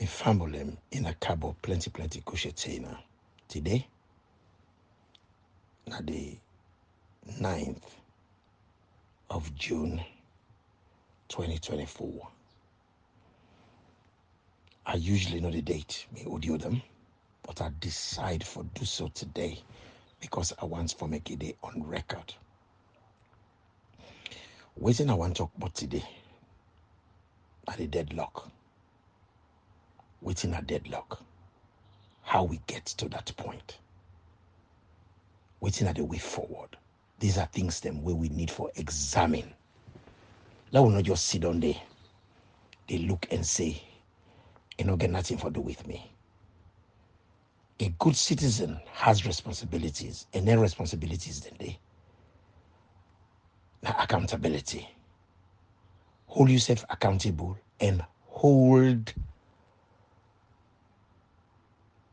Me family in a cabo plenty kushetina. Today, na the 9th of June 2024. I usually know the date, me audio them, but I decide for do so today because I want to make a day on record. Waiting I want to talk about today at the deadlock. Waiting at deadlock. How we get to that point. Waiting at the way forward. These are things them where we need for examine. Let us not just sit on there. They look and say, you know, get nothing for do with me. A good citizen has responsibilities, and their responsibilities then they now accountability. Hold yourself accountable and hold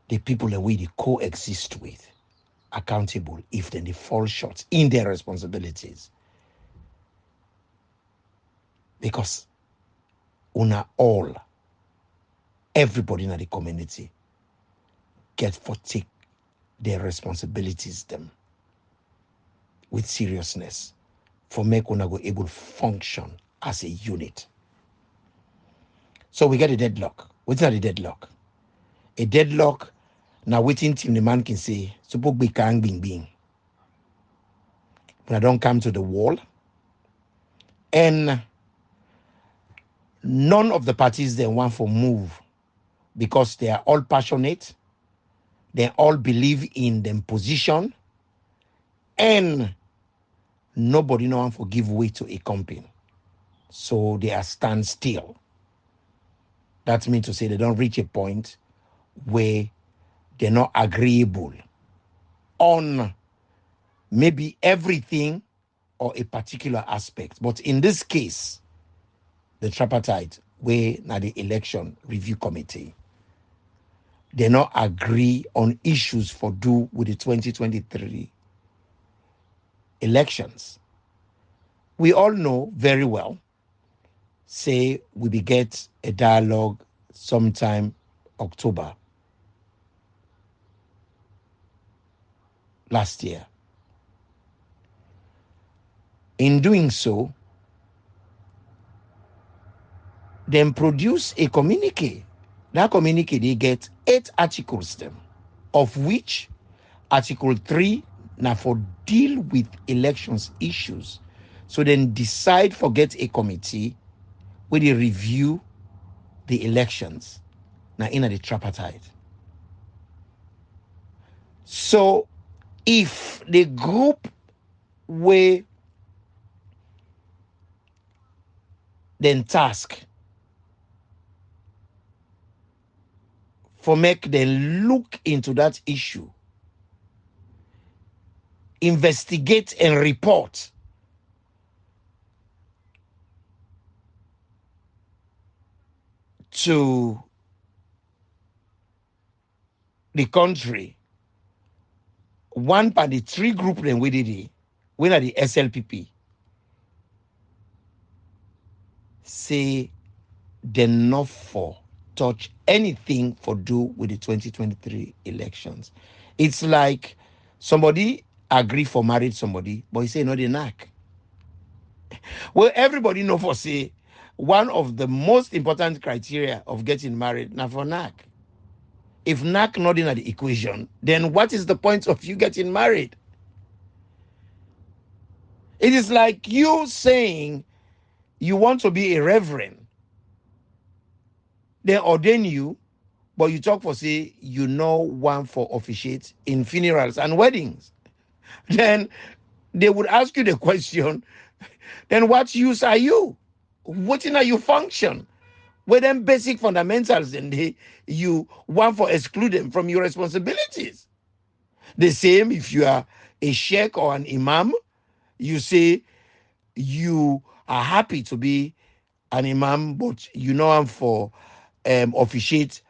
the people that we coexist with accountable if then they fall short in their responsibilities. Because una all, everybody in the community get for take their responsibilities them with seriousness for make una go able to function as a unit. So we get a deadlock. What's not a deadlock? A deadlock now waiting till the man can say, suppose we can't bing. When I don't come to the wall, and none of the parties they want for move because they are all passionate, they all believe in them position, and nobody no one for give way to a company. So they are stand still. That means to say they don't reach a point where they're not agreeable on maybe everything or a particular aspect. But in this case, the Tripartite, where now the election review committee, they not agree on issues for do with the 2023 elections. We all know very well, say we be get a dialogue sometime October last year. In doing so, then produce a communique. That communique, they get 8 articles them, of which Article 3 now for deal with elections issues. So then decide for get a committee where they review the elections. Now in the Tripartite. So if the group where then task for make them look into that issue, investigate and report to the country, one by the 3 group then we did it, when are the SLPP say they not for touch anything for do with the 2023 elections. It's like somebody agree for married somebody, but he say no they knack. Well, everybody know for say one of the most important criteria of getting married now for knack. If knack not in the equation, then what is the point of you getting married? It is like you saying you want to be a reverend. They ordain you, but you talk for say you know one for officiate in funerals and weddings. Then they would ask you the question, then what use are you? What in are you function? Well, then basic fundamentals and you want for exclude them from your responsibilities. The same if you are a sheikh or an imam, you say you are happy to be an imam, but you know I'm for officiate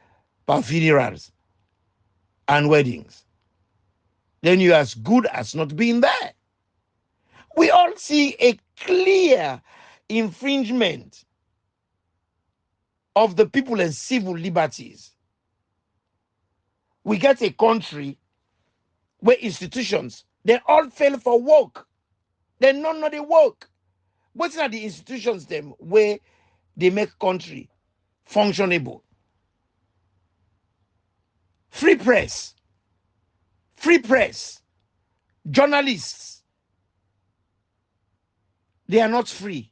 funerals and weddings. Then you're as good as not being there. We all see a clear infringement of the people and civil liberties. We get a country where institutions, they all fail for work. They none of the work. What are the institutions them where they make country functionable? Free press, journalists, they are not free.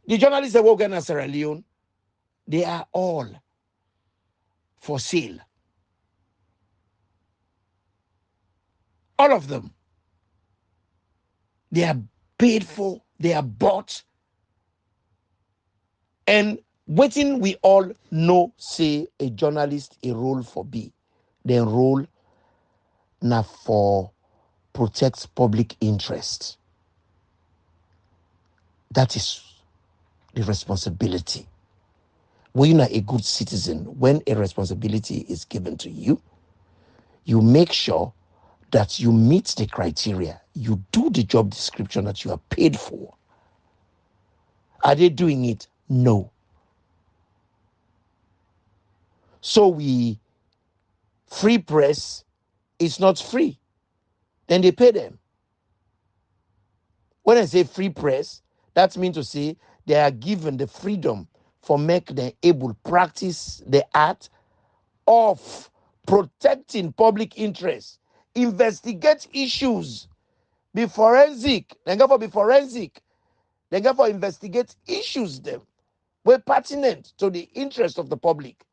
The journalists that work in Sierra Leone, they are all for sale. All of them. They are paid for, they are bought. And waiting, we all know, say, a journalist, a role for B. The role now for protects public interest. That is the responsibility. When you are a good citizen, when a responsibility is given to you, you make sure that you meet the criteria. You do the job description that you are paid for. Are they doing it? No. So free press is not free. Then they pay them. When I say free press, that means to say they are given the freedom for make them able practice the art of protecting public interest, investigate issues, be forensic, then go for be forensic, then go for investigate issues them were pertinent to the interest of the public,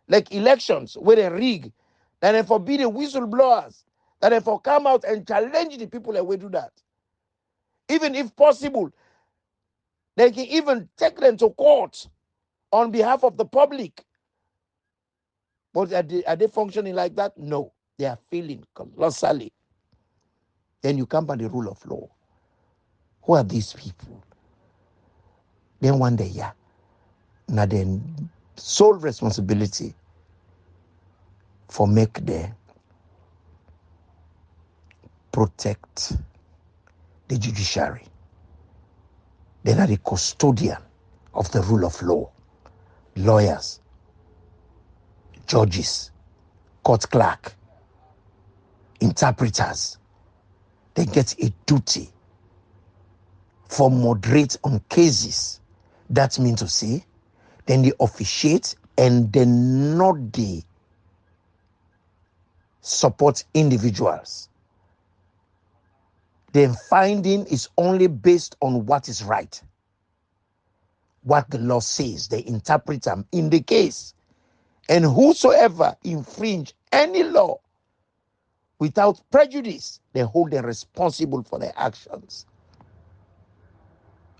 like elections where they rig, then they forbid the whistleblowers, then they for come out and challenge the people that will do that. Even if possible, they can even take them to court on behalf of the public. But are they functioning like that? No. They are failing colossally. Then you come by the rule of law. Who are these people? Then one day, yeah. Now then sole responsibility for make the protect the judiciary. They are the custodian of the rule of law. Lawyers, judges, court clerk, interpreters. They get a duty for moderate on cases. That means to say, then they officiate and then not they support individuals. The finding is only based on what is right. What the law says, they interpret them in the case. And whosoever infringe any law without prejudice, they hold them responsible for their actions.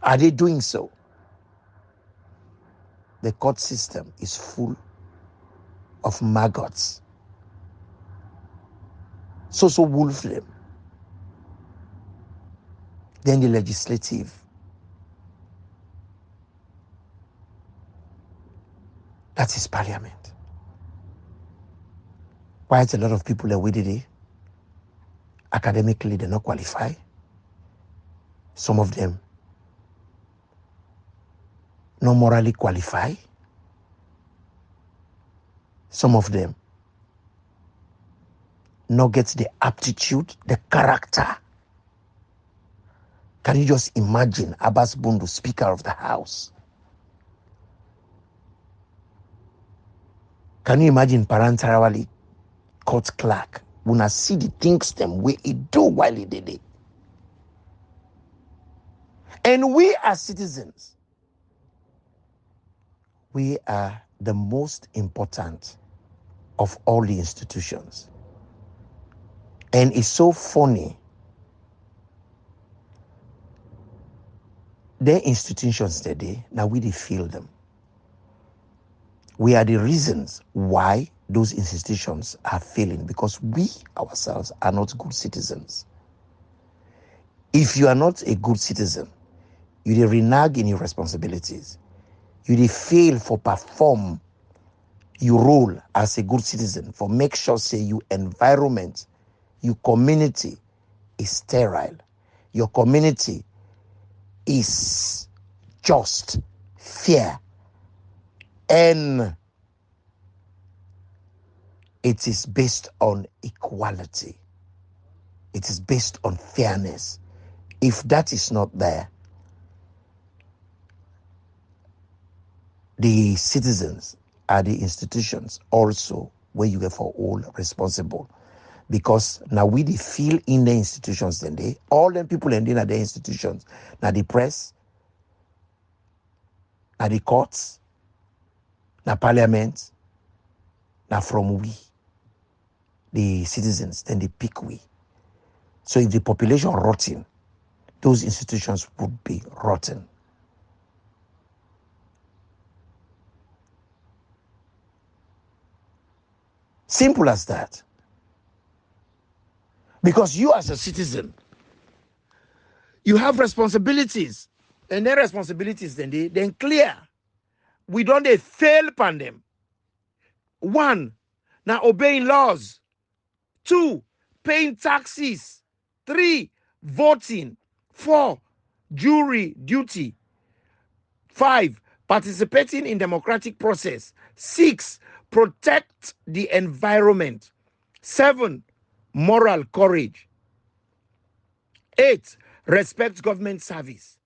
Are they doing so? The court system is full of maggots. So wolfram. Then the legislative. That is parliament. Quite a lot of people are with it. Academically, they not qualify. Some of them not morally qualify. Some of them not get the aptitude, the character. Can you just imagine Abbas Bundu, Speaker of the House? Can you imagine Parantarawali, court clerk? When I see the things them way he do while he did it. And we as citizens, we are the most important of all the institutions. And it's so funny. Their institutions today, now we feel them. We are the reasons why those institutions are failing, because we ourselves are not good citizens. If you are not a good citizen, you renege in your responsibilities. You fail for perform your role as a good citizen, for make sure say your environment, your community is sterile. Your community is just, fair, and it is based on equality. It is based on fairness. If that is not there, the citizens are the institutions also where you get for all responsible. Because now we they feel in the institutions, then they all them people and then are the institutions. Now the press, now the courts, now parliament, now from we, the citizens, then they pick we. So if the population are rotten, those institutions would be rotten. Simple as that. Because you as a citizen, you have responsibilities. And their responsibilities then clear. We don't they fail upon them. 1, now obeying laws. 2, paying taxes. 3, voting. 4, jury duty. 5, participating in democratic process. 6, protect the environment. 7, moral courage. 8, respect government service.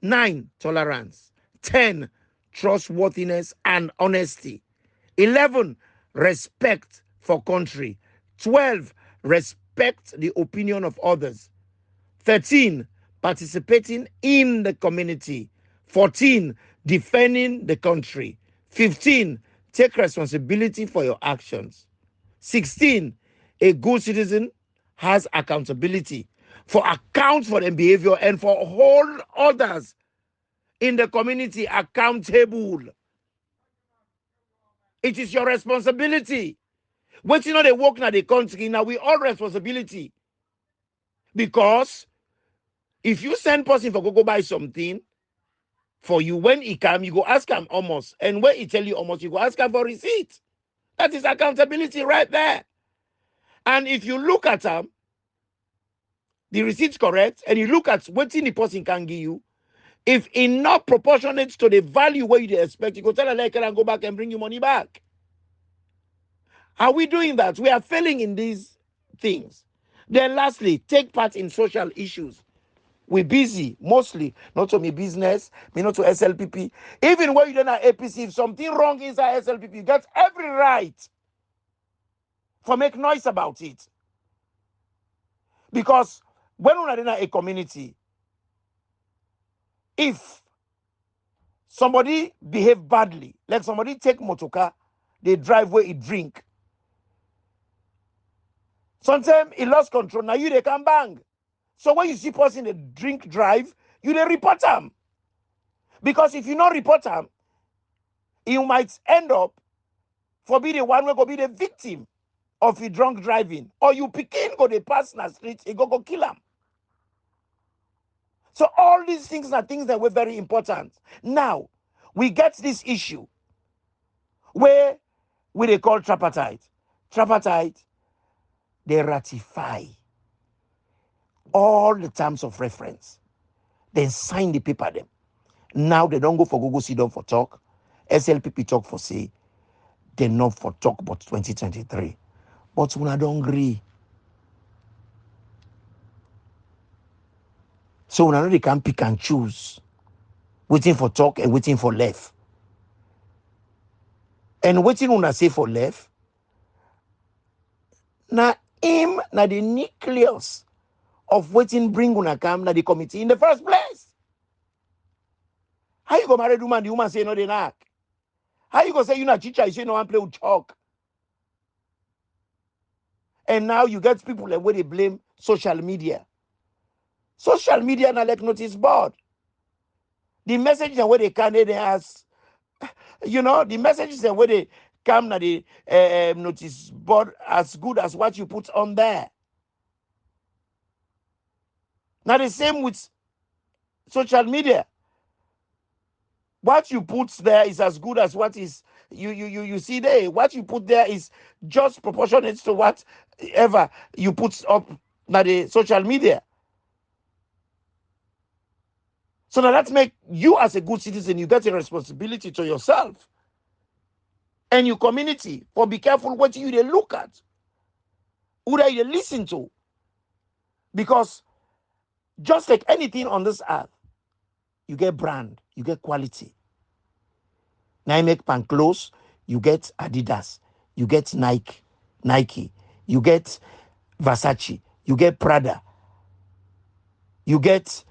9, tolerance. 10, trustworthiness and honesty. 11, respect for country. 12, respect the opinion of others. 13, participating in the community. 14, defending the country. 15, take responsibility for your actions. 16, a good citizen has accountability for account for their behavior and for hold others in the community accountable. It is your responsibility. What you know they work in the country now, we all responsibility. Because if you send person for go buy something for you, when he come, you go ask him almost. And when he tell you almost, you go ask him for receipt. That is accountability right there. And if you look at the receipt correct, and you look at what the person can give you, if it's not proportionate to the value where you expect, you go tell a like and go back and bring you money back. Are we doing that? We are failing in these things. Then lastly, take part in social issues. We're busy, mostly, not to me business, me not to SLPP. Even when you don't have APC, if something wrong inside SLPP, you get every right for make noise about it. Because when we're in a community, if somebody behave badly, like somebody take motoka, they drive where he drink. Sometimes he lost control. Now you they can bang. So when you see person they drink drive, you they report them. Because if you not report them, you might end up for be the one who go be the victim of a drunk driving. Or you begin go the pass in the street, you go kill him. So all these things are things that were very important. Now, we get this issue where we they call tripartite. Tripartite, they ratify all the terms of reference. Then sign the paper them. Now they don't go for Google sit down for talk. SLPP talk for say, they not for talk about 2023. But when I don't agree. So when I know they can pick and choose, waiting for talk and waiting for left. And waiting when I say for left, now him na the nucleus of waiting bring una come na the committee in the first place. How you go marry the woman say no they knock? How you go say you not teacher, you say no one play with chalk? And now you get people like where they blame social media. Social media na like notice board. The message that where they can they ask, you know, the messages that where they come na the notice board as good as what you put on there. Now the same with social media. What you put there is as good as what is you see there. What you put there is just proportionate to whatever you put up na the social media. So now that make you as a good citizen, you get a responsibility to yourself and your community for be careful what you they look at, who they listen to. Because just like anything on this earth, you get brand, you get quality. Now you make pan clothes, you get Adidas, you get Nike, you get Versace, you get Prada, you get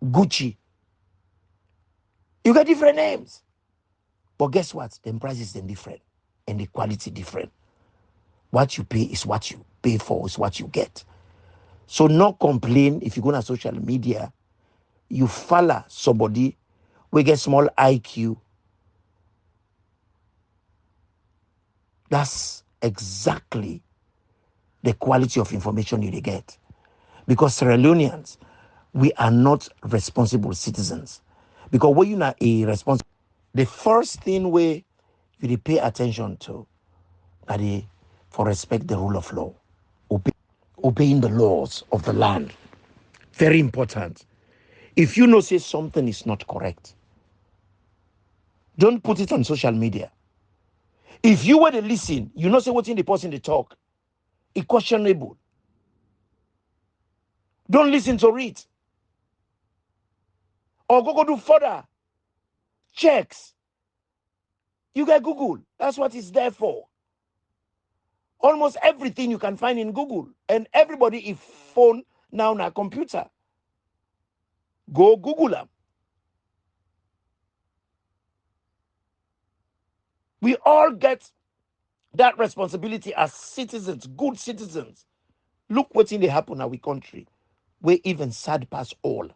Gucci. You get different names. But guess what? The prices are different and the quality different. What you pay is what you pay for, is what you get. So not complain if you go on social media, you follow somebody, we get small IQ. That's exactly the quality of information you get. Because Sierra Leoneans, we are not responsible citizens. Because when you're not a responsible, the first thing we you pay attention to are for respect the rule of law, obeying the laws of the land. Very important. If you know say something is not correct, don't put it on social media. If you were to listen, you know say what's in the person they talk, it's questionable. Don't listen to it. Or go do further checks. You get Google. That's what it's there for. Almost everything you can find in Google. And everybody is phone now na computer. Go Google them. We all get that responsibility as citizens, good citizens. Look what's in the happen in our country. We even sad past all.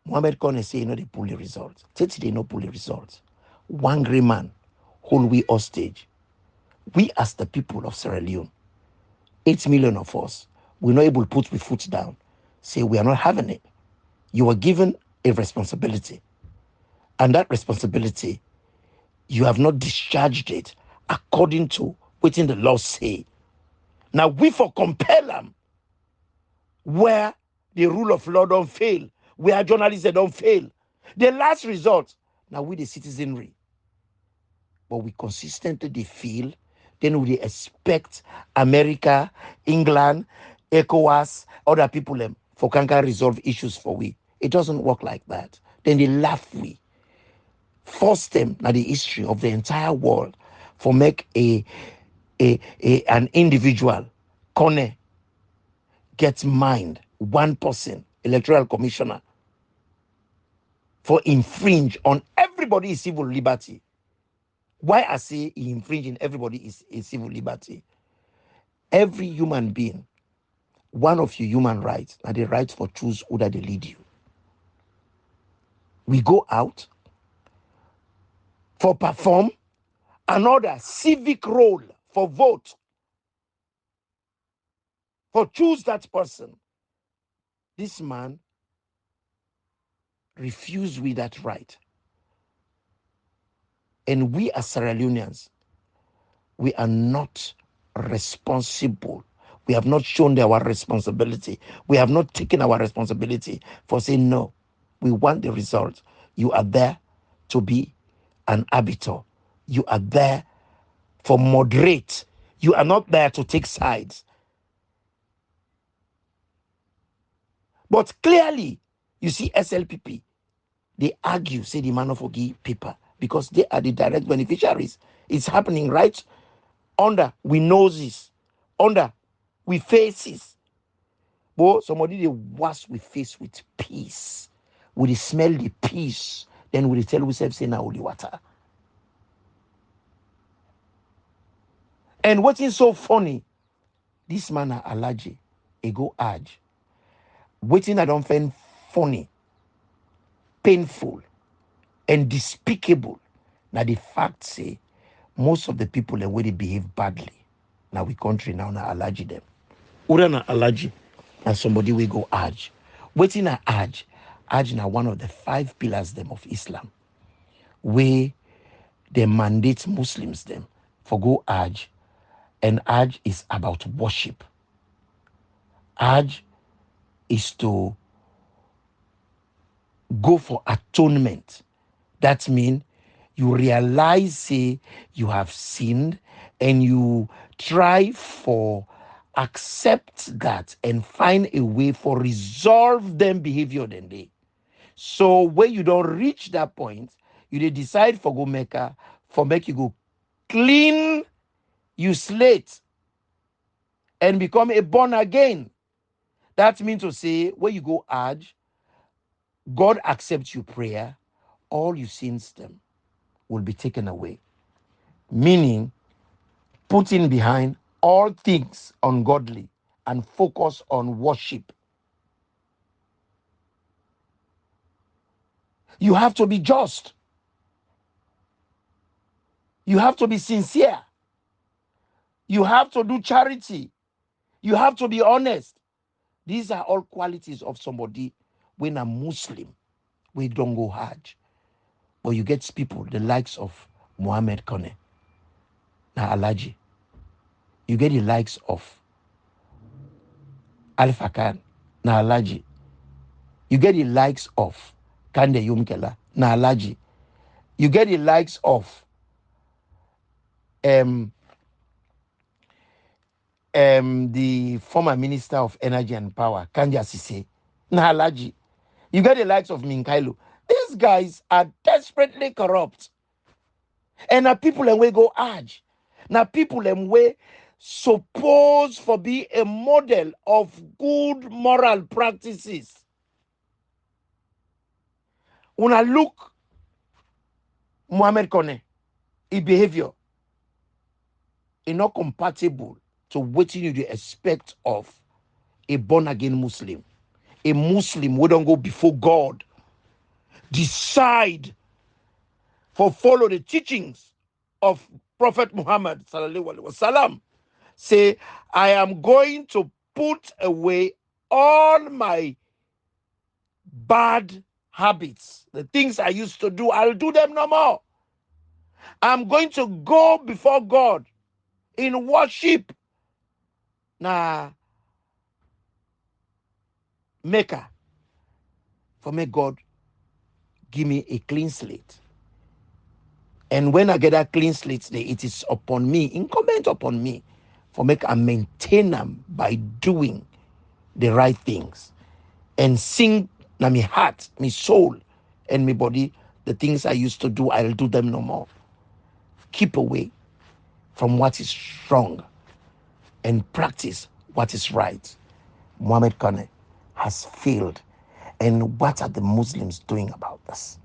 Mohammed Kone say, you know, they pull the results. Tete, they no pull the results. One great man hold we hostage. We as the people of Sierra Leone, 8 million of us, we're not able to put the foot down. Say we are not having it. You are given a responsibility. And that responsibility, you have not discharged it according to what the law say. Now we for compel them where the rule of law don't fail, where journalists they don't fail. The last result, now we the citizenry. But we consistently they feel, then we expect America, England, ECOWAS, other people for can resolve issues for we. It doesn't work like that. Then they laugh we. Force them now the history of the entire world for make an individual corner get mind, one person, electoral commissioner, for infringe on everybody's civil liberty. Why I say he infringing everybody is civil liberty. Every human being, one of your human rights are the right for choose who that they lead you. We go out for perform another civic role for vote, for choose that person. This man refused with that right. And we as Sierra Leoneans, we are not responsible. We have not shown our responsibility. We have not taken our responsibility for saying, no, we want the result. You are there to be an arbiter. You are there for moderate. You are not there to take sides. But clearly, you see SLPP, they argue, say the man of give paper because they are the direct beneficiaries. It's happening right under we noses, under we faces. But somebody they wash we face with peace. We smell the peace. Then we tell ourselves say now holy water. And what is so funny, this man are allergic, he go urge. Waiting I don't find funny, painful, and despicable. Now the fact say most of the people the way they behave badly. Now we country now allergy them. Ura na allergy and somebody will go urge. Waiting I urge. Urge now one of the 5 pillars them of Islam. Where they mandate Muslims them for go urge. And urge is about worship. Urge is to go for atonement. That means you realize, say, you have sinned, and you try for accept that and find a way for resolve them behavior then they. So when you don't reach that point, you dey decide for go Mecca, for make you go clean you slate and become a born again. That means to say, when you go Hajj, God accepts your prayer, all your sins them will be taken away. Meaning, putting behind all things ungodly and focus on worship. You have to be just. You have to be sincere. You have to do charity. You have to be honest. These are all qualities of somebody when a Muslim, we don't go Hajj. But you get people, the likes of Muhammad Kone, na Alaji. You get the likes of Alpha Khan, na Alaji. You get the likes of Kande Yumkela, na Alaji. You get the likes of the former Minister of Energy and Power, Kanja Sise, na Alaji. You get the likes of Minkailu. These guys are desperately corrupt. And now people and we go Hajj. Now people and we supposed for be a model of good moral practices. When I look Muhammad Kone, his behavior is not compatible to what you expect of a born-again Muslim. A Muslim who don't go before God, decide for follow the teachings of Prophet Muhammad sallallahu alaihi wasallam. Say, I am going to put away all my bad habits. The things I used to do, I'll do them no more. I'm going to go before God in worship. Now, Mecca, for me, God, give me a clean slate. And when I get that clean slate, it is upon me, incumbent upon me, for make I maintain them by doing the right things and sing na me heart, me soul, and me body, the things I used to do, I'll do them no more. Keep away from what is wrong and practice what is right. Muhammad Kane has failed. And what are the Muslims doing about this?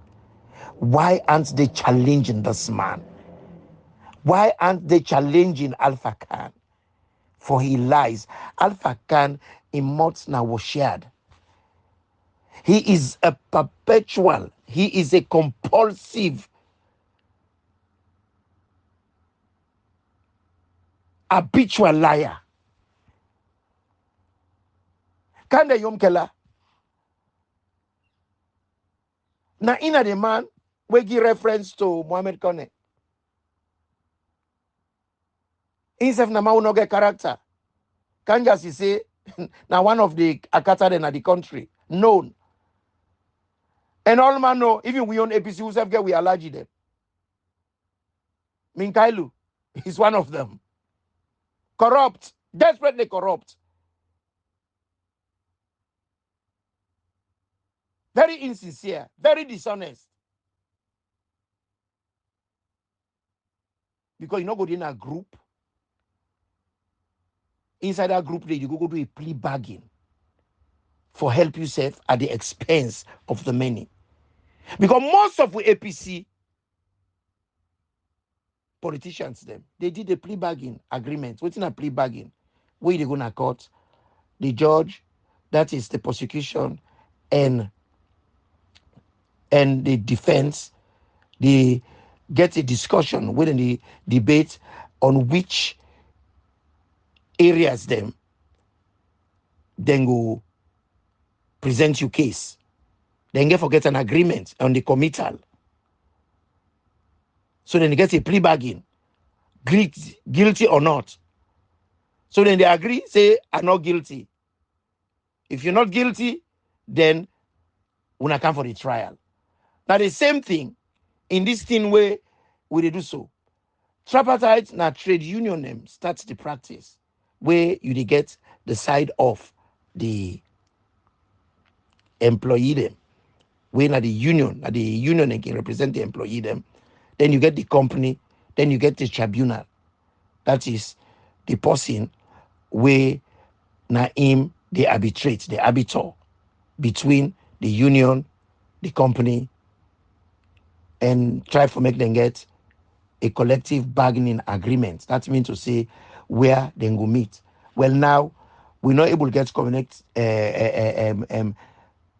Why aren't they challenging this man? Why aren't they challenging Alpha Khan? For he lies. Alpha Khan in Motsna was shared. He is a perpetual, he is a compulsive, habitual liar. Kande Yomkela. Na ina the man we give reference to Muhammad Kone. Himself na ma get character. Kanja si say na one of the Akata in the country known. And all man know, even we on APC who self get we allergy them. Minkailu is one of them. Corrupt, desperately corrupt. Very insincere, very dishonest. Because you know go in a group. Inside that group, you go do a plea bargain for help yourself at the expense of the many. Because most of the APC politicians, they did a plea bargain agreement. What's in a plea bargain? Where they go to court? The judge, that is the prosecution, and the defense, they get a discussion within the debate on which areas then go present your case. Then get forget an agreement on the committal. So then they get a plea bargain, guilty or not. So then they agree, say, I'm not guilty. If you're not guilty, then we not come for the trial. Now the same thing in this thing where we dey do so. Tripartite na trade union them starts the practice where you dey get the side of the employee them, where na the union they can represent the employee them. Then you get the company, then you get the tribunal. That is the person where na him they arbitrate, the arbiter between the union, the company, and try to make them get a collective bargaining agreement. That means to say where they go meet. Well, now we're not able to get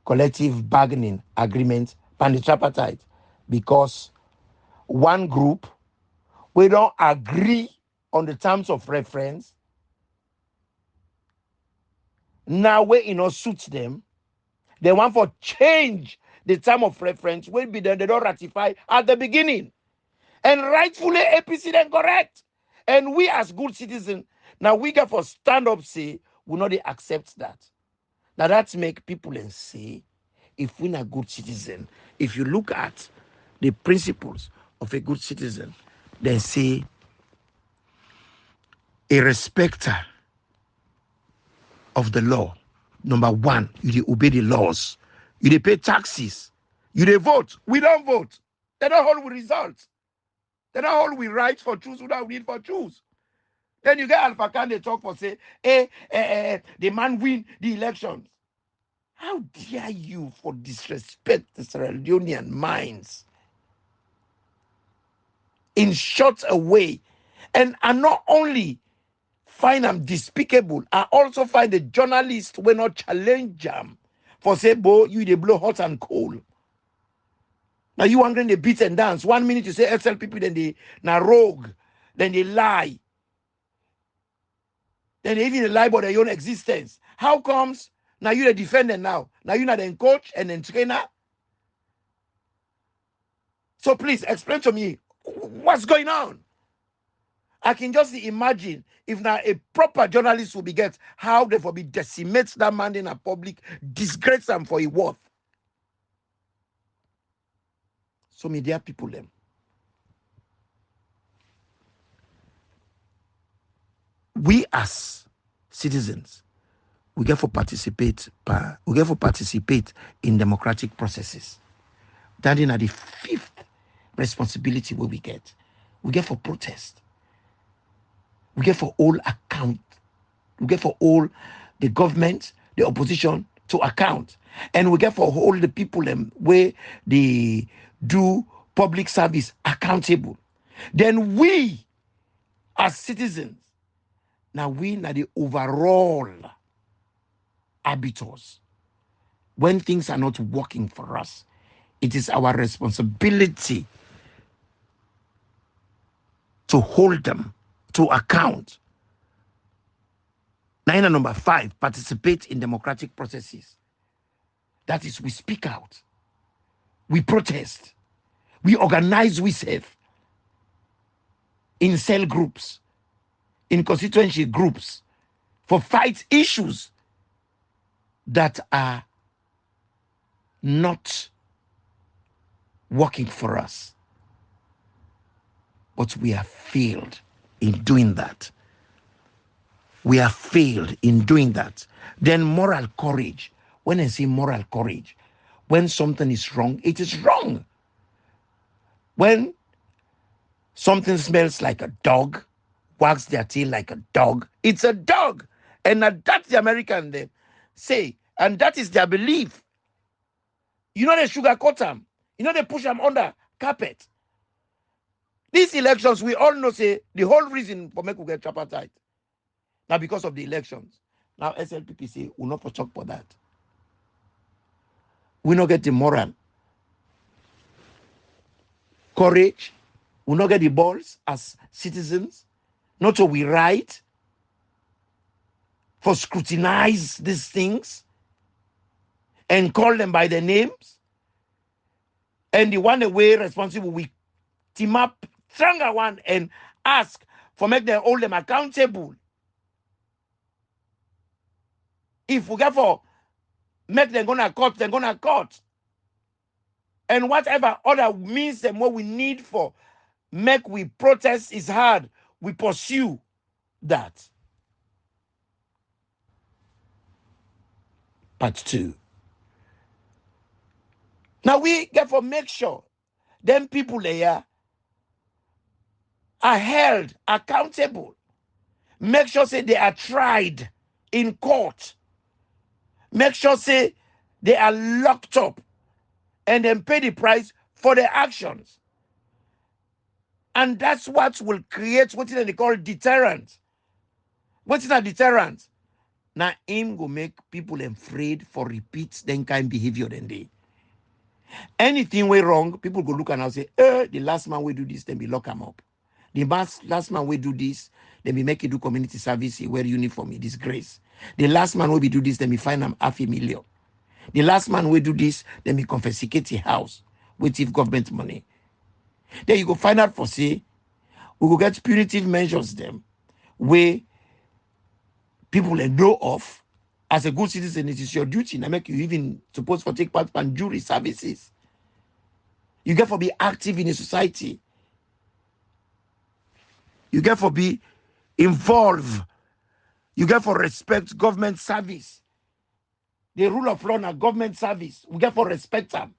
collective bargaining agreement on the tripartite because one group we don't agree on the terms of reference. Now where it not suits them, they want for change the term of reference will be then they don't ratify at the beginning. And rightfully APC then correct. And we as good citizens, now we get for stand up say, we not accept that. Now that's make people and say, if we're a good citizen, if you look at the principles of a good citizen, then say a respecter of the law. Number one, you dey obey the laws. You dey pay taxes. You dey vote. We don't vote. They don't hold with results. They don't hold with rights for choose. We don't need for choose. Then you get Alpha Khan, they talk for say, the man win the elections. How dare you for disrespect the Sierra Leonean minds in such a way? And not only find them despicable, I also find the journalists will not challenge them for say, bo, you they blow hot and cold. Now you wondering they beat and dance. 1 minute you say SLPP, then they na rogue, then they lie. Then they even lie about their own existence. How comes now you the defendant now? Now you not the coach and then trainer? So please explain to me what's going on. I can just imagine if now a proper journalist will be get how they for be decimate that man in a public, disgrace them for his worth. So media people them. We as citizens, we get for participate in democratic processes. That is the fifth responsibility where we get. We get for protest. We get for all account. We get for all the government, the opposition to account. And we get for all the people where they do public service accountable. Then we, as citizens, now we are the overall arbiters. When things are not working for us, it is our responsibility to hold them to account. Now, number 5, participate in democratic processes. That is, we speak out, we protest, we organize ourselves in cell groups, in constituency groups, for fight issues that are not working for us. But we have failed in doing that. We have failed in doing that. Then moral courage. When I say moral courage, when something is wrong, it is wrong. When something smells like a dog, wags their tail like a dog, it's a dog. And that's the American they say, and that is their belief. You know they sugarcoat them. You know they push them under carpet. These elections, we all know say the whole reason for make we get tripartite. Now because of the elections. Now SLPP say we'll not for talk for that. We not get the moral courage. We not get the balls as citizens. Not so we write for scrutinize these things and call them by their names. And the one way responsible, we team up stronger one and ask for make them hold them accountable. If we get for make them gonna cut, they're gonna cut. And whatever other means and what we need for make we protest is hard, we pursue that. Part 2. Now we get for make sure them people there are held accountable. Make sure say they are tried in court. Make sure say they are locked up and then pay the price for their actions. And that's what will create what they call deterrent. What is a deterrent? Now him go make people afraid for repeat then kind behavior than they. Anything way wrong, people go look and I'll say, the last man will do this, then be lock him up. The last man will do this, then we make it do community service, he wear uniform, he disgrace. The last man will be do this, then we find him $500,000. The last man will do this, then we confiscate a house with if government money. Then you go find out for say, we go get punitive measures them where people know of. As a good citizen, it is your duty. Now make you even supposed to take part in jury services. You get for be active in a society. You get for be involved. You get for respect government service. The rule of law na government service. We get for respect them.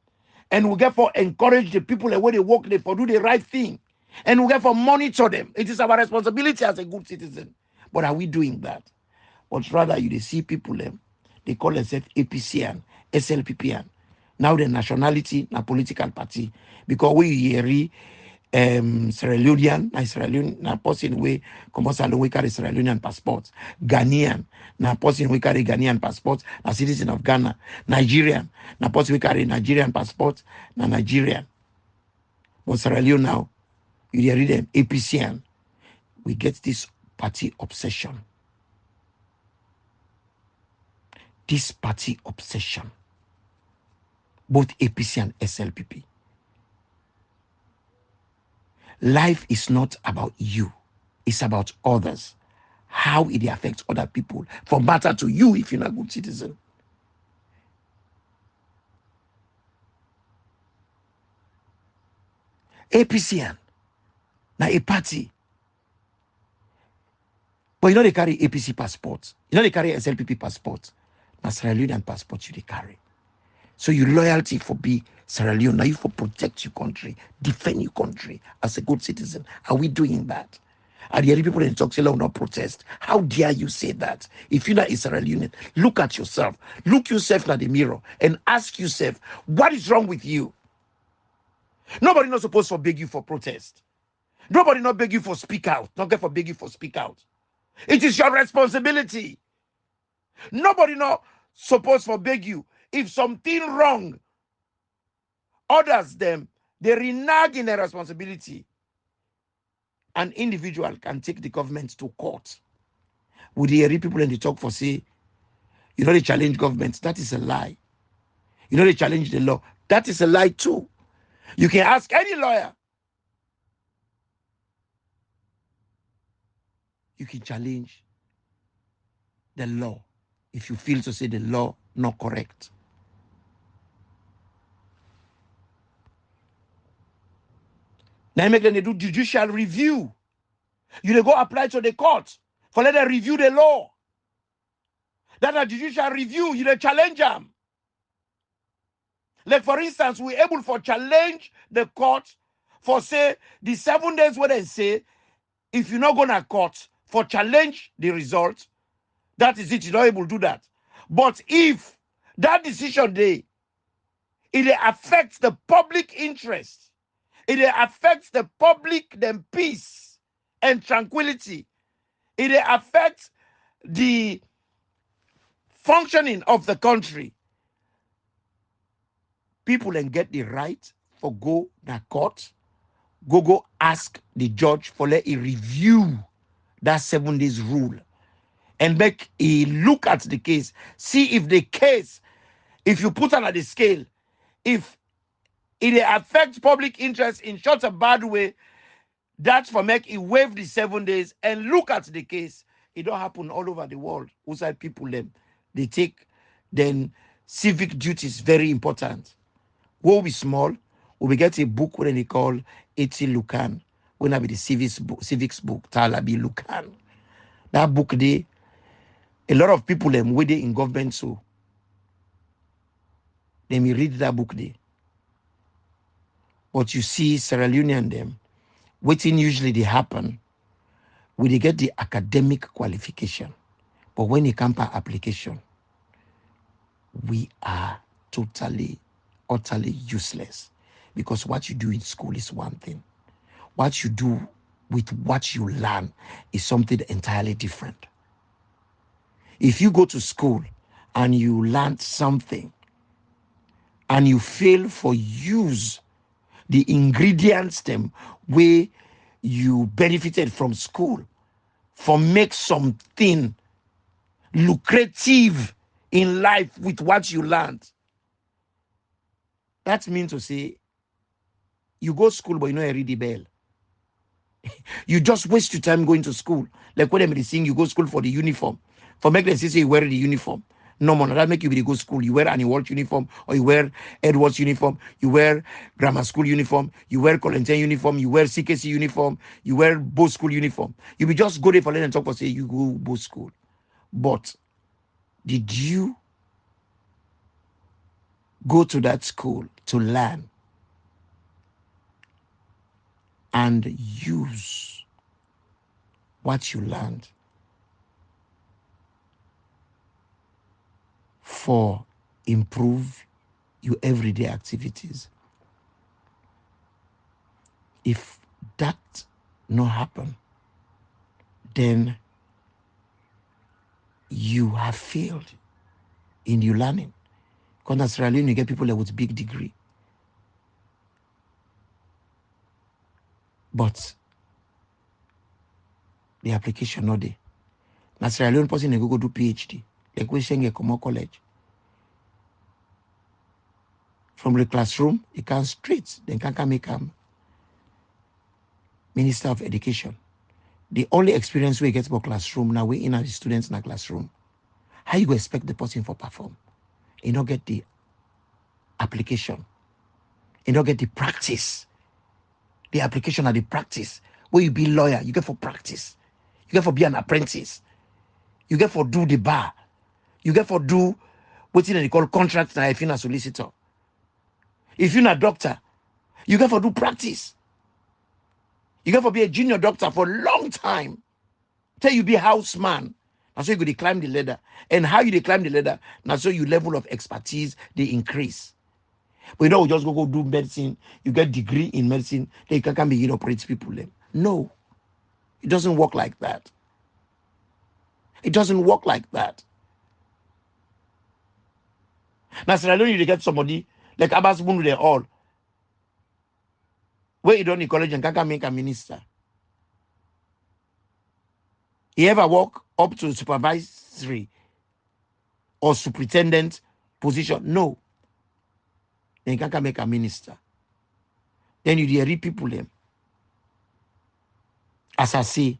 And we get for encourage the people where they work, they for do the right thing. And we get for monitor them. It is our responsibility as a good citizen. But are we doing that? But rather you see people they call themselves APCN, SLPPN. Now the nationality, na political party. Because we hear Sierra Leonean, na Sierra Leone, na person we come salon we carry Sierra Leonean passport. Ghanaian, na person we carry Ghanaian passport, na citizen of Ghana. Nigerian, na person we carry Nigerian passport, na Nigerian. But Sierra Leone now, you read them APCN. We get this party obsession. This party obsession, both APC and SLPP. Life is not about you, it's about others. How it affects other people, for matter to you if you're not a good citizen. APCN, now a party. But you know they carry APC passports. You know they carry SLPP passports. Now Sierra Leonean passport you they carry. So your loyalty for be Sierra Leone, now you for protect your country, defend your country as a good citizen. Are we doing that? Are the other people in Toxila will not protest? How dare you say that? If you're not a Sierra Leonean, look at yourself. Look yourself in the mirror and ask yourself, what is wrong with you? Nobody not supposed to beg you for protest. Nobody not beg you for speak out. Not get for beg you for speak out. It is your responsibility. Nobody not supposed to beg you. If something wrong, others them, they renege in their responsibility. An individual can take the government to court. Would they read people in the talk for say, you know they challenge government? That is a lie. You know they challenge the law? That is a lie too. You can ask any lawyer. You can challenge the law if you feel to say the law not correct. Now make them they do judicial review. You they go apply to the court for let them review the law. That a judicial review, you they challenge them. Like for instance, we able for challenge the court for say the 7 days where they say if you're not gonna court for challenge the result, that is it, you're not able to do that. But if that decision day it affects the public interest, it affects the public then peace and tranquility, it affects the functioning of the country, people then get the right for go to court, go ask the judge for let it review that 7 days rule and make a look at the case, see if the case, if you put on the scale, if it affects public interest in such a bad way, that's for make it waive the 7 days and look at the case. It don't happen all over the world. Outside people them, they take then Civic duty is very important. When we small, we get a book when they call 80 Lucan. When I be the civics book, Talabi Lucan. That book they a lot of people them with it in government, so they may read that book there. But you see, Sierra Leonean them, waiting usually they happen when they get the academic qualification. But when it comes to application, we are totally, utterly useless. Because what you do in school is one thing. What you do with what you learn is something entirely different. If you go to school and you learn something and you fail for use the ingredients them where you benefited from school for make something lucrative in life with what you learned, that means to say you go school but you know read the bell. You just waste your time going to school. Like when they saying you go school for the uniform. For make them say you wear the uniform. No man, that make you be go school. You wear an World uniform, or you wear Edwards uniform, you wear grammar school uniform, you wear Colentine uniform, you wear CKC uniform, you wear both school uniform. You be just go there for and talk for say you go both school. But did you go to that school to learn and use what you learned for improve your everyday activities? If that not happen, then you have failed in your learning. Because in Sierra Leone, you get people with big degree. But the application not there. Now Sierra Leone person they go do PhD. Like we saying come college. From the classroom, you can straight, then can make Minister of Education. The only experience we get about classroom now we in the students in the classroom. How you go expect the person for perform? You don't get the application. You don't get the practice. The application and the practice. Where you be lawyer, you get for practice. You get for be an apprentice. You get for do the bar. You get for do what they call contract now if you're a solicitor. If you're a doctor, you get for do practice. You get for be a junior doctor for a long time. Till you be a houseman. Now so you go to climb the ladder. And how you climb the ladder, now so your level of expertise they increase. But you don't just go do medicine, you get degree in medicine, then you can't begin to operate people. No, it doesn't work like that. It doesn't work like that. Now, Sierra Leone, you get somebody like Abbas Bunu, they all. Where you don't in college and can't make a minister. You ever walk up to supervisory or superintendent position? No. Then you can't make a minister. Then you read people them. As I say,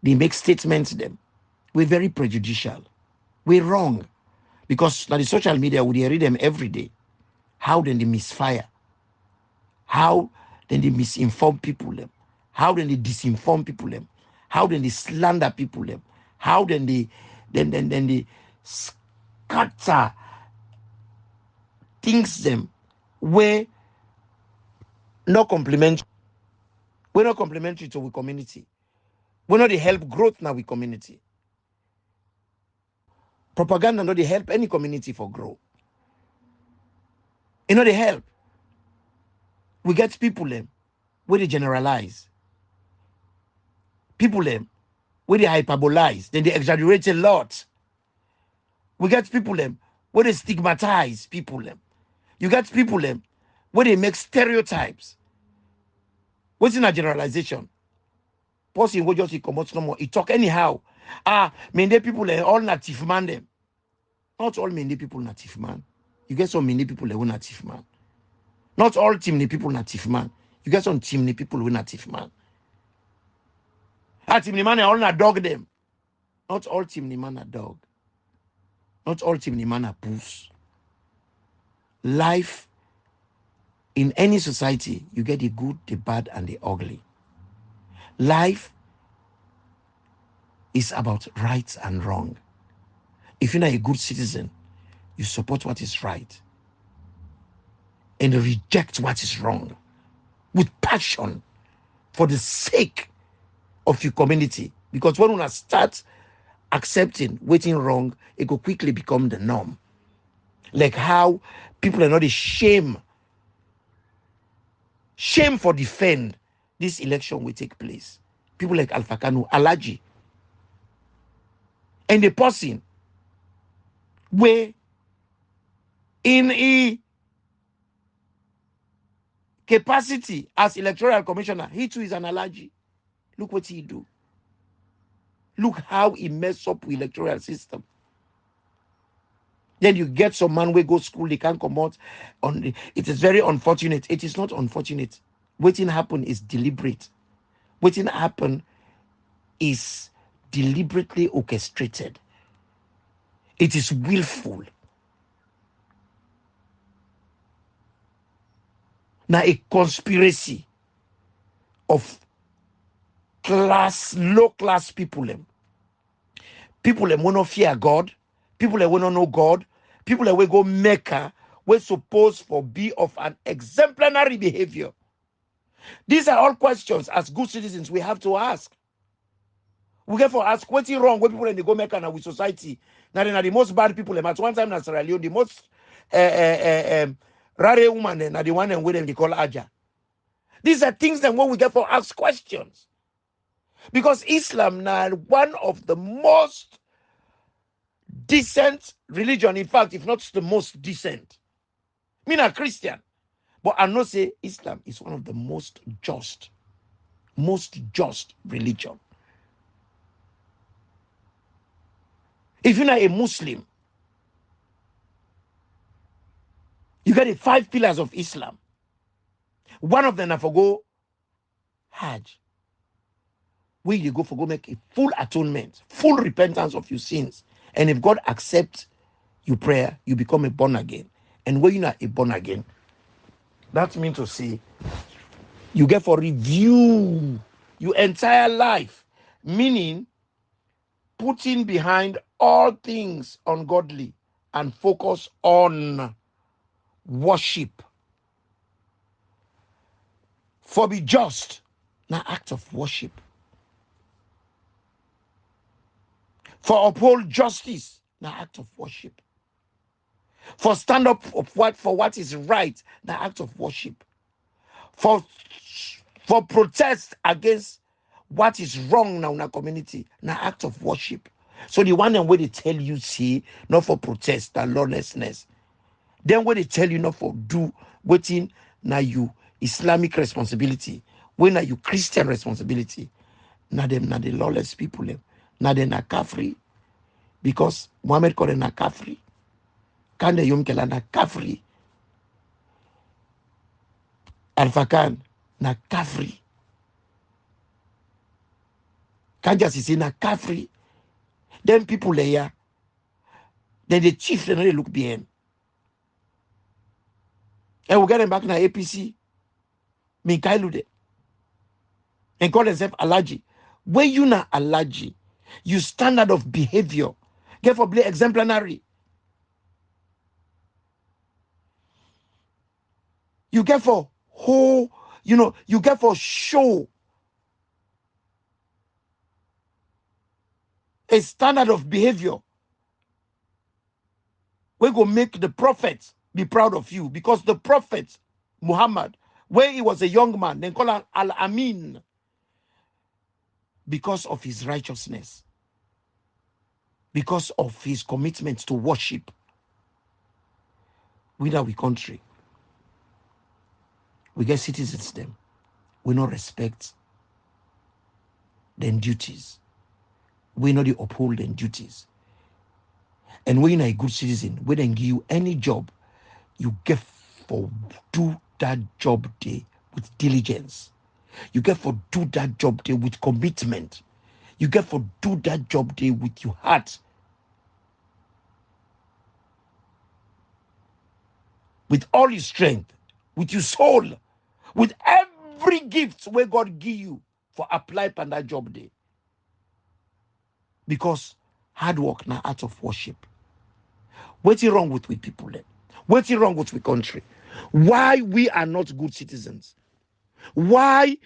they make statements them. We're very prejudicial. We're wrong. Because now the social media, we read them every day. How then they misfire? How then they misinform people them? How then they disinform people them? How then they slander people them? How then they they scatter things them where not complementary. We're not complementary to our community. We're not the help growth now with community. Propaganda not the help any community for grow. You know the help. We get people them where they generalize. People them where they hyperbolize, then they exaggerate a lot. We get people them where they stigmatize people them. You get people them where they make stereotypes. What's in a generalization? Person will just come out no more. He talk anyhow. Many people are all native man them. Not all many people native man. You get some many people who native man. Not all Timney people native man. You get some Timney people who native man. Timney man are all not dog them. Not all Timney man are dog. Not all team man approves. Life in any society, you get the good, the bad, and the ugly. Life is about right and wrong. If you're not a good citizen, you support what is right and reject what is wrong with passion for the sake of your community. Because when you start accepting waiting wrong, it will quickly become the norm. Like how people are not ashamed. Shame for defend this election will take place. People like Alpha Kanu, Alaji, and the person where in a capacity as electoral commissioner, he too is an Alaji. Look what he do. Look how he mess up with electoral system. Then you get some man where go school, they can't come out. It is very unfortunate. It is not unfortunate. Waiting happen is deliberate. Waiting happen is deliberately orchestrated. It is willful. Now a conspiracy of low class people. People that will not fear God. People that will not know God. People that will go Mecca. We're supposed to be of an exemplary behavior. These are all questions as good citizens we have to ask. We get for ask what's wrong with people in the go Mecca now with society. Now they are the most bad people. At one time in Sierra Leone, the most rare woman and the one and with them they call Aja. These are things that when we get for ask questions. Because Islam now one of the most decent religion, in fact, if not the most decent. Me a Christian, but I know say Islam is one of the most just religion. If you're not a Muslim, you got the 5 pillars of Islam. One of them I forgo Hajj. Where you go for go make a full atonement, full repentance of your sins. And if God accepts your prayer, you become a born again. And when you're not a born again, that means to say you get for review your entire life, meaning putting behind all things ungodly and focus on worship. For be just, now act of worship. For uphold justice, now act of worship. For stand up for what is right, now act of worship. For protest against what is wrong now in our community, now act of worship. So the one where they tell you, see, not for protest, that lawlessness. Then when they tell you not for do waiting, now you Islamic responsibility, when are you Christian responsibility, now them now the lawless people, now they na kafri, because Muhammad called them na kafri. Can the yom kela na kafri? Alpha Khan na kafri. Can just say na kafri. Then people there, then the chief they know they look behind. And we get them back in the APC. Minkailude. And call themselves allergy. When you na allergy, you standard of behavior. Get for play exemplary. You get for whole, you get for show a standard of behavior. We go make the prophet be proud of you, because the prophet Muhammad, when he was a young man, they call him Al-Amin, because of his righteousness, because of his commitment to worship. We now we country, we get citizens them, we not respect their duties, we not uphold their duties. And when you're a good citizen, we then give you any job, you get for do that job day with diligence. You get for do that job day with commitment. You get for do that job day with your heart. with all your strength, with your soul, with every gift where God give you for apply for that job day. Because hard work now out of worship. What's wrong with we people then? What's wrong with we country? Why we are not good citizens? Why?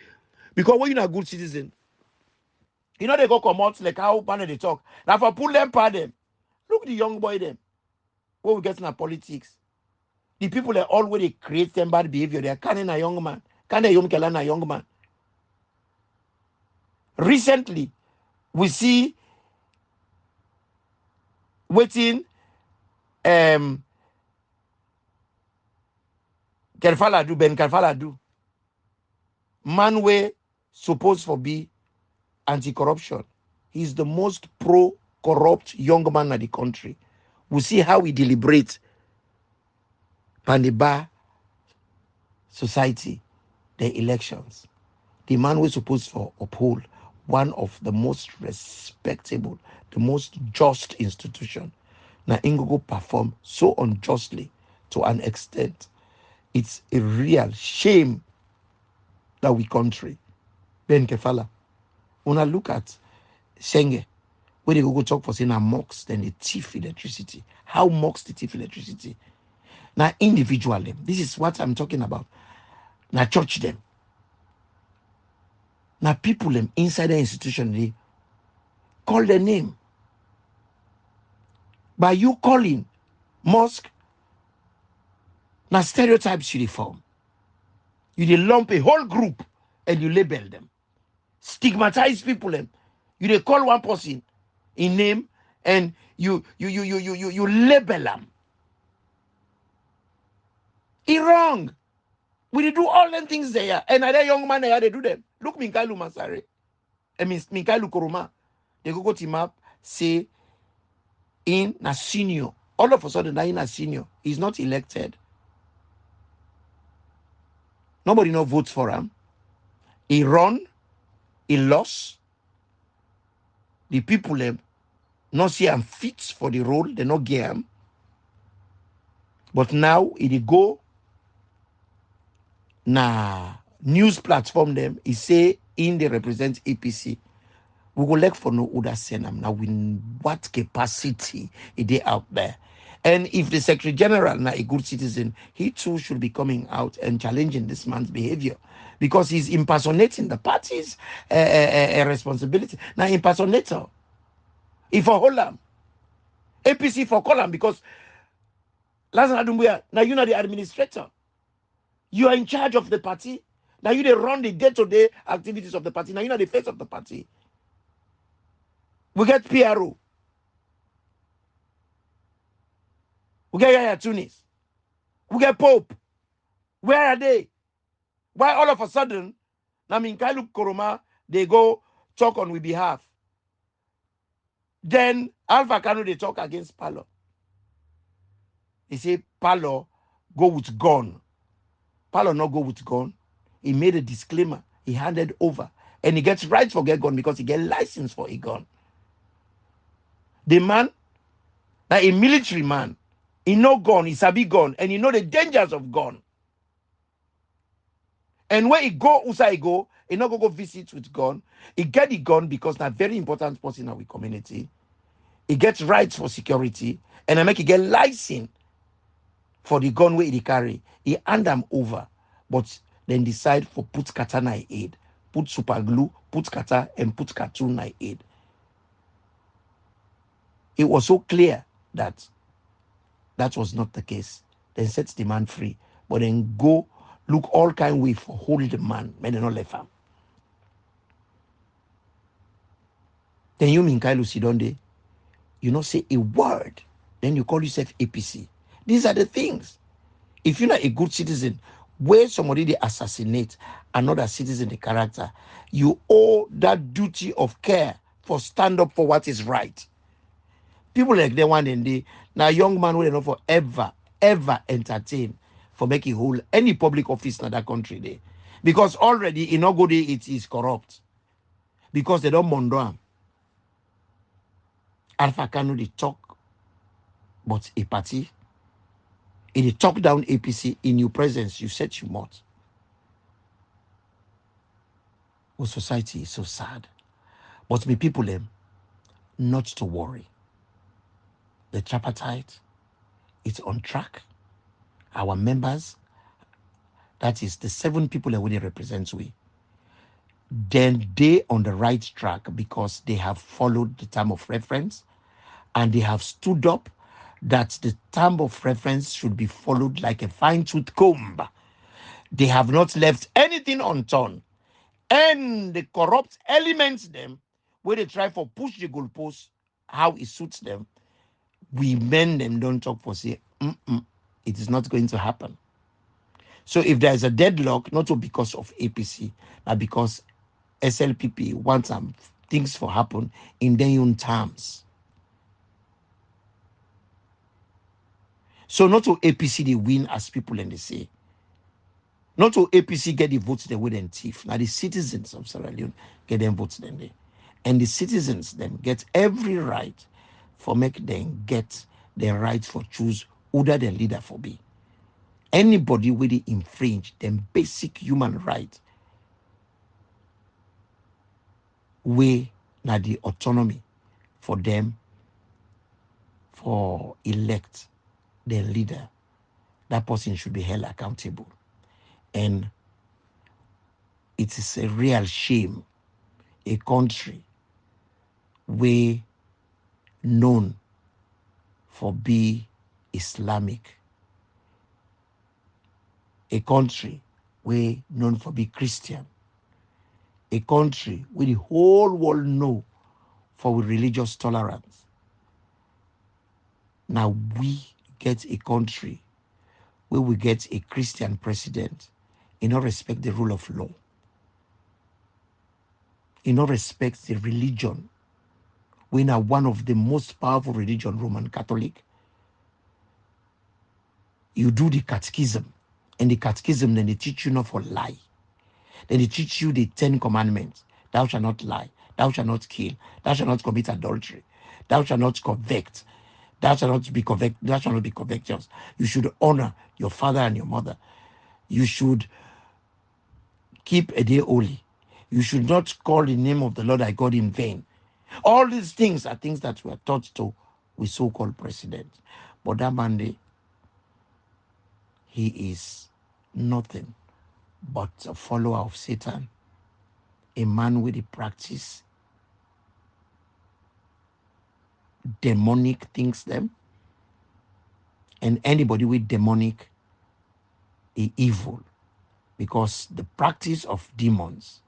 Because when you're not a good citizen, you know they go come out like how panel they talk. Now for pull them pardon. Look the young boy them. When we get in politics, the people that already create them bad behavior, they are canning a young man. Can they a young man? Recently, we see waiting Kerfala do Ben Kerfala do. Man way supposed for be anti-corruption. He's the most pro-corrupt young man in the country. We see how he deliberates Pandiba society, the elections. The man was supposed to uphold one of the most respectable, the most just institution. Now Ingogo perform so unjustly to an extent. It's a real shame that we country. Ben Kefala. When I look at Senge, where they go talk for saying mocks, then they thief electricity. How mocks the thief electricity? Now individually, this is what I'm talking about. Now church them. Now people them inside the institution, they call their name. By you calling mosque, now stereotypes you form. You dey lump a whole group and you label them. Stigmatize people them. You dey call one person in name and you label them. It's wrong. We dey do all them things there. And other young man there, they do them. Look Minkailu Masare. I mean Minkailu Koroma. They go team up, say in a senior. All of a sudden, that in a senior. He's not elected. Nobody no votes for him. He run, he lost. The people them not see him fit for the role, they not get him. But now he go na news platform them, he say in they represent APC. We go look for no other senam now in what capacity is they out there. And if the Secretary General now a good citizen, he too should be coming out and challenging this man's behavior because he's impersonating the party's responsibility. Now impersonator, if for Holland, APC for column because last now you know the administrator. You are in charge of the party. Now you they run the day-to-day activities of the party. Now you know the face of the party. We get PRO. We get Yaya Tunis. We get Pope. Where are they? Why all of a sudden, now Minkailu Koroma, they go talk on we behalf. Then Alpha Kano, they talk against Palo. They say Palo go with gun. Palo not go with gun. He made a disclaimer. He handed over. And he gets right for get gun because he get license for a gun. The man, now a military man, he know gun, he sabi gun, and he know the dangers of gun. And where he go, Usa he go, he not go visit with gun. He get the gun because na very important person in our community. He gets rights for security, and I make he get license for the gun where he carry. He hand them over, but then decide for put katana in aid, put super glue, put kata, and put cartoon in aid. It was so clear that that was not the case. Then set the man free, but then go look all kind way for hold the man, men not left him. Then you mean Kailu Sidonde, you not say a word, then you call yourself APC. These are the things. If you're not a good citizen, where somebody they assassinate another citizen, the character, you owe that duty of care for stand up for what is right. People like the one and they now young man will not forever, ever entertain for making whole any public office in that country there. Because already in Ogode it is corrupt. Because they don't mondo am. Alpha Kano they talk, but a party In the talk down APC, in your presence, you said you mouth. Well, society is so sad. But me people, not to worry. The tripartite, it's on track. Our members, that is the 7 people that we represent we, then they on the right track because they have followed the term of reference and they have stood up that the term of reference should be followed like a fine-tooth comb. They have not left anything unturned. And the corrupt elements them, where they try for push the goalposts, how it suits them, we men them don't talk for say, it is not going to happen. So if there is a deadlock, not because of APC, but because SLPP wants some things for happen in their own terms. So not to APC they win as people and they say. Not to APC get the votes they would and thief. Now the citizens of Sierra Leone get them votes then they. And the citizens then get every right for make them get the right for choose who the leader for be. Anybody with the infringe them basic human right way now the autonomy for them for elect their leader, that person should be held accountable. And it is a real shame a country where known for be Islamic, a country where known for be Christian, a country where the whole world know for religious tolerance. Now we get a country where we get a Christian president in not respect the rule of law, in not respect the religion. We are one of the most powerful religion, Roman Catholic. You do the catechism, and the catechism then they teach you not for lie. Then they teach you the 10 commandments. Thou shalt not lie, thou shalt not kill, thou shalt not commit adultery, thou shalt not covet, thou shalt not be covetous. You should honor your father and your mother. You should keep a day holy. You should not call the name of the Lord thy God in vain. All these things are things that were taught to with so-called president. But that man, he is nothing but a follower of Satan, a man with the practice demonic things them, and anybody with demonic is evil, because the practice of demons,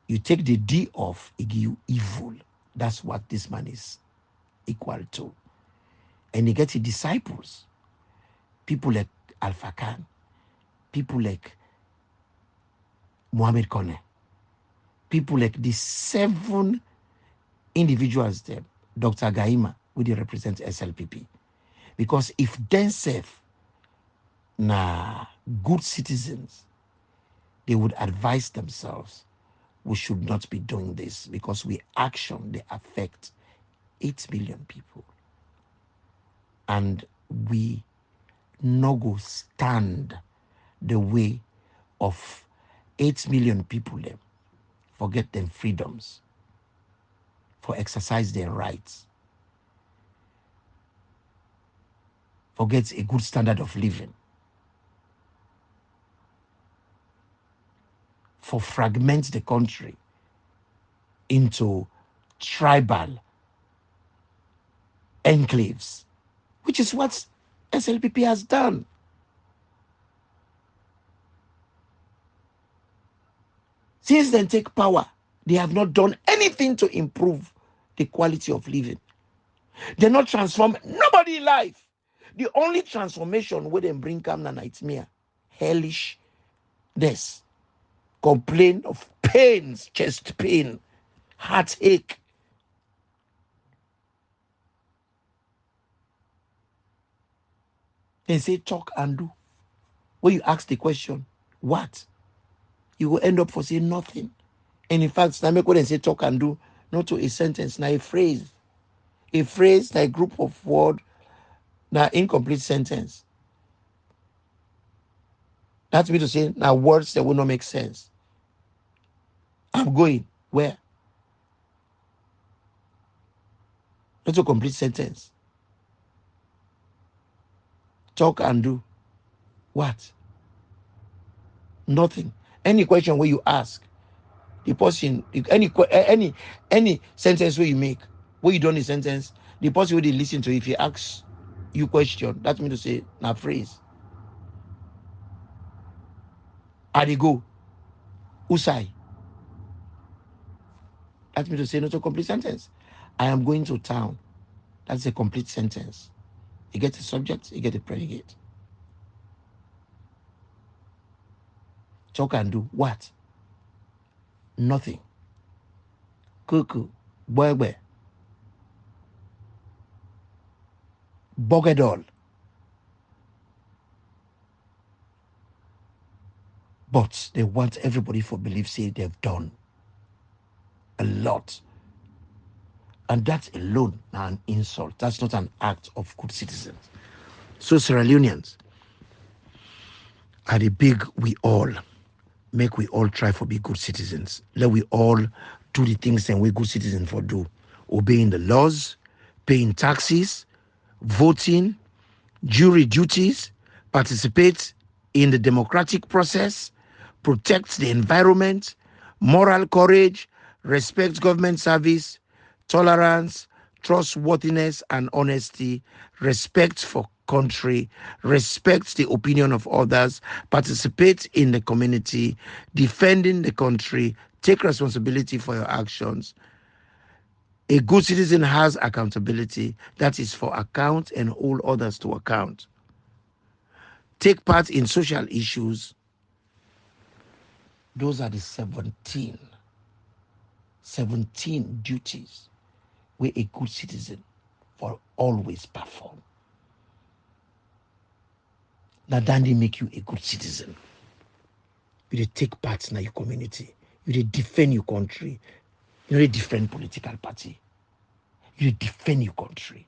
you take the D off, it give you evil. That's what this man is equal to. And he gets his disciples, people like Alpha Khan, people like Mohammed Kone, people like the 7 individuals there, Dr. Gaima, who they represent SLPP. Because if themselves good citizens, they would advise themselves, we should not be doing this because we action, they affect 8 million people. And we no go stand the way of 8 million people them, forget them freedoms, for exercise their rights, forget a good standard of living, for fragment the country into tribal enclaves, which is what SLPP has done. Since they take power, they have not done anything to improve the quality of living. They're not transformed nobody in life. The only transformation where they bring come na nightmare, hellish, this, complain of pains, chest pain, heartache. They say talk and do. When you ask the question, what? You will end up for saying nothing. And in fact, I make what they say talk and do, not to a sentence, now a phrase, like group of word, now incomplete sentence. That's me to say now words that will not make sense. I'm going where? Not a complete sentence. Talk and do what? Nothing. Any question where you ask, the person, any sentence where you make, where you done the sentence, the person will listen to it. If he asks you question, that means to say na phrase. I dey go. Usai. That means to say not a complete sentence. I am going to town. That's a complete sentence. You get a subject, you get a predicate. Talk and do what? Nothing. Cuckoo. Bwegwe. Bogedol. But they want everybody for belief say they've done a lot. And that alone now an insult. That's not an act of good citizens. So Sierra Leoneans are the big we all. Make we all try for be good citizens. Let we all do the things that we good citizens for do. Obeying the laws, paying taxes, voting, jury duties, participate in the democratic process, protect the environment, moral courage, respect government service, tolerance, trustworthiness and honesty, respect for country, respect the opinion of others, participate in the community, defending the country, take responsibility for your actions. A good citizen has accountability. That is for account and hold others to account. Take part in social issues. Those are the 17 duties where a good citizen will always perform. Now, then they make you a good citizen. You take part in your community. You defend your country. You defend political party. You defend your country.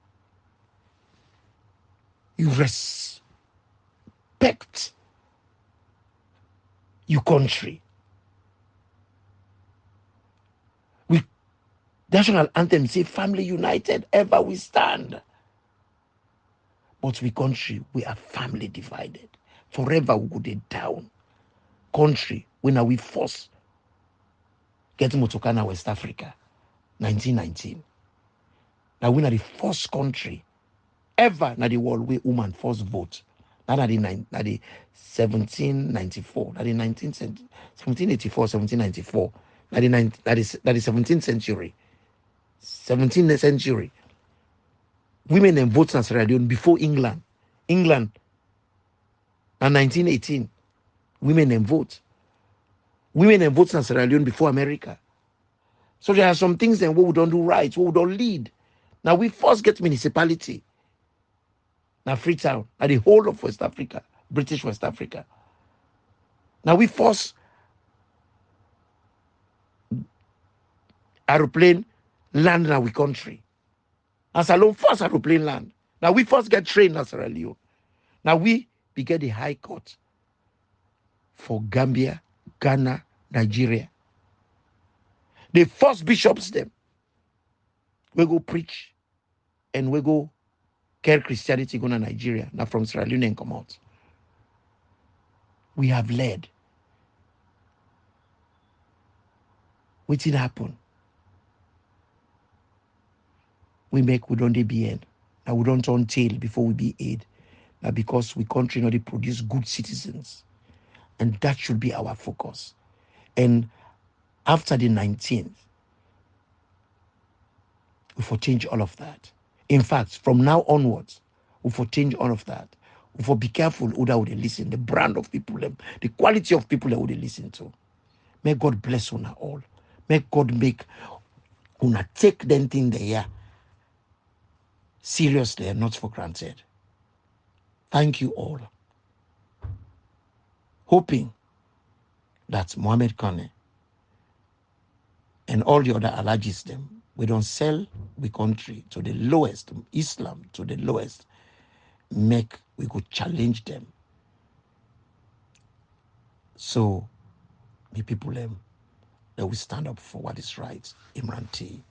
You respect your country. We national anthem say, family united, ever we stand. But we country, we are family divided. Forever we go down. Country, when are we forced? Get Motokana, West Africa, 1919. Now we are the first country ever in the world where women first vote. Now that the 1794, that the 19th century, 1784, 1794, that the 17th century, 17th century. Women and votes in Sierra Leone before England. England, in 1918, women and vote. Women and votes in Sierra Leone before America. So there are some things that we don't do right, we don't lead. Now we first get municipality. Now Freetown, now the whole of West Africa, British West Africa. Now we first aeroplane land in our country. As alone first aeroplane land. Now we first get trained in Sierra Leone. Now we get the High Court for Gambia, Ghana, Nigeria. The first bishops them. We go preach and we go care Christianity go to Nigeria. Now from Sierra Leone and come out. We have led. What did happen? We don't BN. Now we don't turn tail before we be aid. Now because we country not produce good citizens. And that should be our focus. And after the 19th, we will change all of that. In fact, from now onwards, we will change all of that. We will be careful who that would listen, the brand of people, the quality of people that would listen to. May God bless una all. May God make una take them thing they are seriously and not for granted. Thank you all. Hoping that Mohammed Kane and all the other allergies them, we don't sell the country to the lowest, Islam to the lowest, we could challenge them So, me people, they will stand up for what is right. Imran T.